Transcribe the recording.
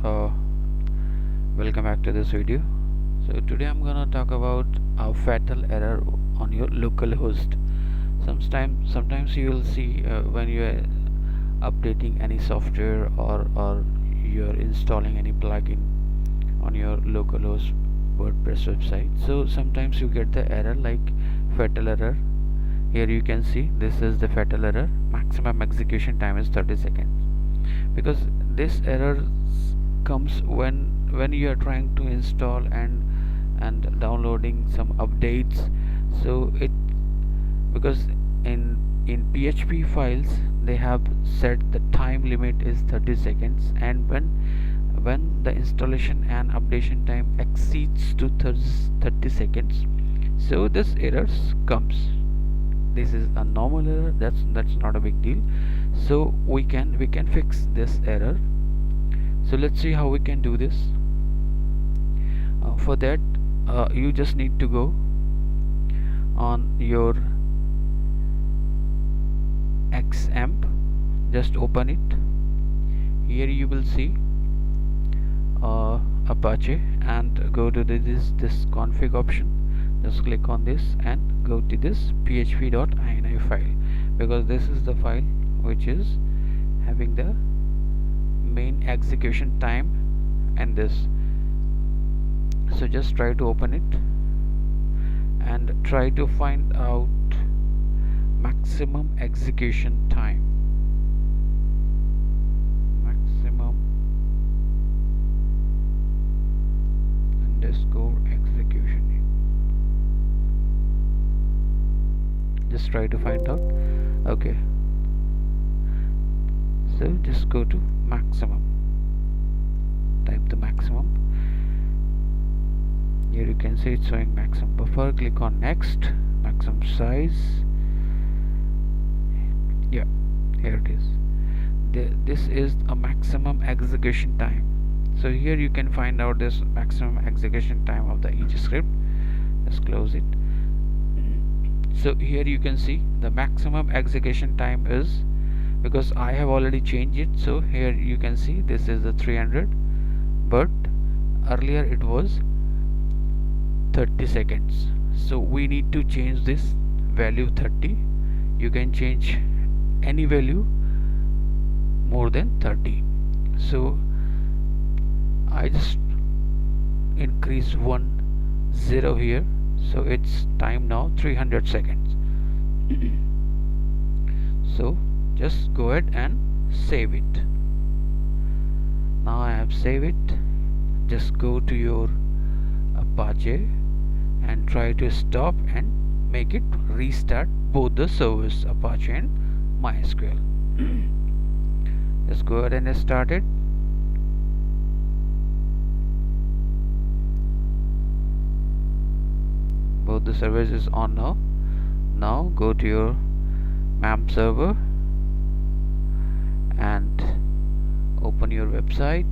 uh, welcome back to this video. So today I'm gonna talk about a fatal error on your local host. Sometimes you will see when you are updating any software or you're installing any plugin on your localhost WordPress website. So sometimes you get the error like fatal error. Here you can see this is the fatal error. Maximum execution time is 30 seconds. Because this error comes when you are trying to install and downloading some updates. So it because in PHP files they have set the time limit is 30 seconds, and when the installation and updation time exceeds to 30 seconds, so this errors comes. This is a normal error, that's not a big deal. So we can fix this error. So let's see how we can do this. For that you just need to go on your XAMPP, just open it. Here you will see Apache, and go to this config option. Just click on this and go to this php.ini file, because this is the file which is having the main execution time and this. So just try to open it and try to find out maximum execution time. Maximum underscore execution. Just try to find out. Okay, so just go to maximum, type the maximum. Here you can see it's showing maximum buffer. Click on next, maximum size. Yeah, here it is. This is a maximum execution time. So here you can find out this maximum execution time of the each script. Just close it. So here you can see the maximum execution time is, because I have already changed it. So here you can see this is the 300, but earlier it was 30 seconds. So we need to change this value 30. You can change any value more than 30. So I just increase 10 here, so it's time now 300 seconds. So just go ahead and save it. Now I have saved it. Just go to your Apache and try to stop and make it restart both the servers, Apache and MySQL. Just go ahead and start it. Both the servers is on now. Now go to your maimum server and open your website.